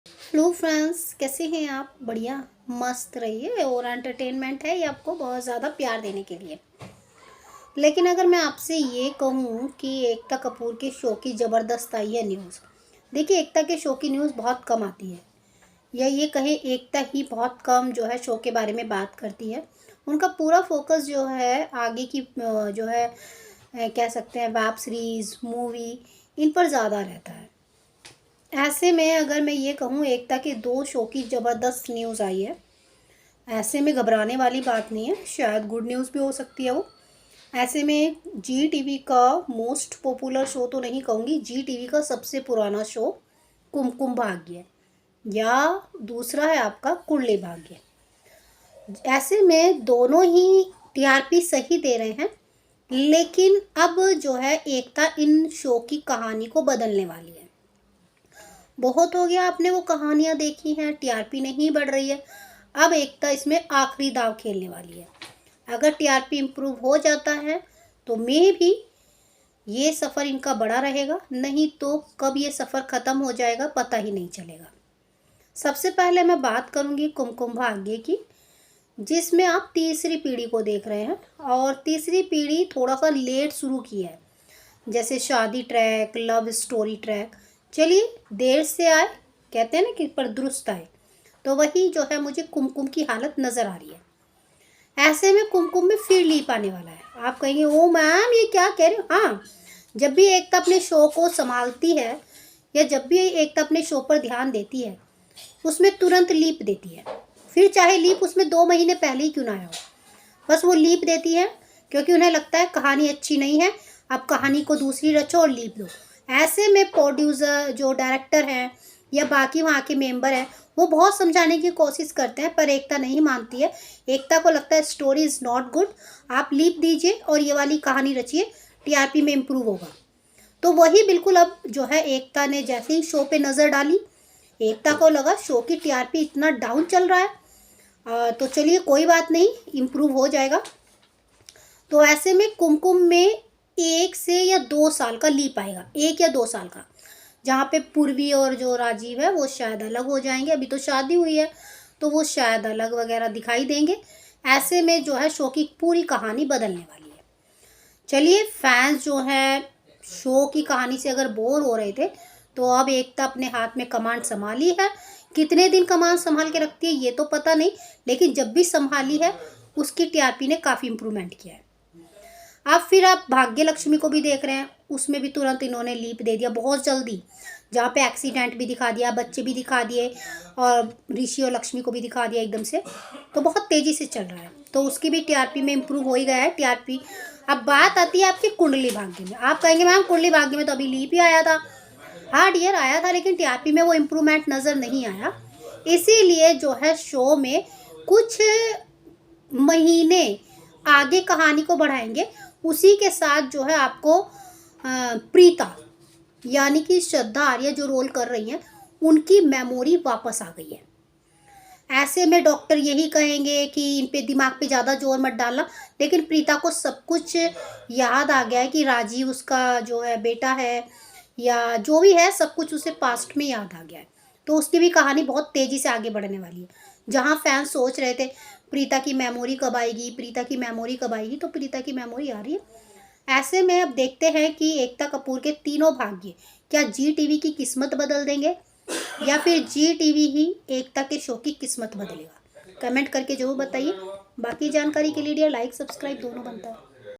Hello friends, कैसे हैं आप? बढ़िया मस्त रहिए। और एंटरटेनमेंट है ये आपको बहुत ज़्यादा प्यार देने के लिए। लेकिन अगर मैं आपसे ये कहूँ कि एकता कपूर के शो की ज़बरदस्त आई है न्यूज़। देखिए, एकता के शो की न्यूज़ बहुत कम आती है, या ये कहे एकता ही बहुत कम जो है शो के बारे में बात करती है। उनका पूरा फोकस जो है आगे की जो है कह सकते हैं वेब सीरीज़, मूवी, इन पर ज़्यादा रहता है। ऐसे में अगर मैं ये कहूँ, एकता के 2 शो की ज़बरदस्त न्यूज़ आई है। ऐसे में घबराने वाली बात नहीं है, शायद गुड न्यूज़ भी हो सकती है वो। ऐसे में जी टीवी का मोस्ट पॉपुलर शो तो नहीं कहूँगी, जी टीवी का सबसे पुराना शो कुमकुम भाग्य, या दूसरा है आपका कुंडली भाग्य। ऐसे में दोनों ही टीआरपी सही दे रहे हैं, लेकिन अब जो है एकता इन शो की कहानी को बदलने वाली है। बहुत हो गया आपने वो कहानियाँ देखी हैं, टीआरपी नहीं बढ़ रही है। अब एकता इसमें आखिरी दाव खेलने वाली है। अगर टीआरपी इम्प्रूव हो जाता है तो मे भी ये सफ़र इनका बड़ा रहेगा, नहीं तो कब ये सफ़र ख़त्म हो जाएगा पता ही नहीं चलेगा। सबसे पहले मैं बात करूँगी कुमकुम भाग्य की, जिसमें आप तीसरी पीढ़ी को देख रहे हैं। और तीसरी पीढ़ी थोड़ा सा लेट शुरू की है, जैसे शादी ट्रैक, लव स्टोरी ट्रैक। चलिए, देर से आए कहते हैं ना कि पर दुरुस्त आए, तो वही जो है मुझे कुमकुम की हालत नज़र आ रही है। ऐसे में कुमकुम में फिर लीप आने वाला है। आप कहेंगे ओ मैम ये क्या कह रहे हो? हाँ, जब भी एकता अपने शो को संभालती है, या जब भी एकता अपने शो पर ध्यान देती है, उसमें तुरंत लीप देती है। फिर चाहे लीप उसमें 2 महीने पहले ही क्यों ना आया हो, बस वो लीप देती है क्योंकि उन्हें लगता है कहानी अच्छी नहीं है, अब कहानी को दूसरी रचो और लीप दो। ऐसे में प्रोड्यूसर, जो डायरेक्टर हैं या बाकी वहाँ के मेंबर हैं, वो बहुत समझाने की कोशिश करते हैं, पर एकता नहीं मानती है। एकता को लगता है स्टोरी इज़ नॉट गुड, आप लीप दीजिए और ये वाली कहानी रचिए, टीआरपी में इम्प्रूव होगा। तो वही बिल्कुल अब जो है एकता ने जैसे ही शो पे नज़र डाली, एकता को लगा शो की टीआरपी इतना डाउन चल रहा है, तो चलिए कोई बात नहीं, इम्प्रूव हो जाएगा। तो ऐसे में कुमकुम में 1 से या 2 साल का लीप आएगा, 1 या 2 साल का, जहाँ पे पूर्वी और जो राजीव है वो शायद अलग हो जाएंगे। अभी तो शादी हुई है तो वो शायद अलग वगैरह दिखाई देंगे। ऐसे में जो है शो की पूरी कहानी बदलने वाली है। चलिए, फैंस जो है शो की कहानी से अगर बोर हो रहे थे, तो अब एकता अपने हाथ में कमांड संभाली है। कितने दिन कमांड संभाल के रखती है ये तो पता नहीं, लेकिन जब भी संभाली है उसकी टीआरपी ने काफ़ी इम्प्रूवमेंट किया है। अब फिर आप भाग्य लक्ष्मी को भी देख रहे हैं, उसमें भी तुरंत इन्होंने लीप दे दिया बहुत जल्दी, जहाँ पे एक्सीडेंट भी दिखा दिया, बच्चे भी दिखा दिए, और ऋषि और लक्ष्मी को भी दिखा दिया एकदम से। तो बहुत तेज़ी से चल रहा है, तो उसकी भी टीआरपी में इम्प्रूव हो ही गया है टीआरपी। अब बात आती है आपकी कुंडली भाग्य में। आप कहेंगे मैम कुंडली भाग्य में तो अभी लीप ही आया था। हाँ डियर, आया था, लेकिन टीआरपी में वो इम्प्रूवमेंट नज़र नहीं आया। इसीलिए जो है शो में कुछ महीने आगे कहानी को बढ़ाएंगे। उसी के साथ जो है आपको प्रीता, यानी कि श्रद्धा आर्य जो रोल कर रही हैं, उनकी मेमोरी वापस आ गई है। ऐसे में डॉक्टर यही कहेंगे कि इन पे दिमाग पे ज़्यादा जोर मत डालना, लेकिन प्रीता को सब कुछ याद आ गया है कि राजीव उसका जो है बेटा है, या जो भी है सब कुछ उसे पास्ट में याद आ गया है। तो उसकी भी कहानी बहुत तेज़ी से आगे बढ़ने वाली है। जहाँ फैंस सोच रहे थे प्रीता की मेमोरी कब आएगी, प्रीता की मेमोरी कब आएगी, तो प्रीता की मेमोरी आ रही है। ऐसे में अब देखते हैं कि एकता कपूर के तीनों भाग्य क्या जी टीवी की किस्मत बदल देंगे, या फिर जी टीवी ही एकता के शो की किस्मत बदलेगा। कमेंट करके जरूर बताइए। बाकी जानकारी के लिए लाइक सब्सक्राइब दोनों बनता है।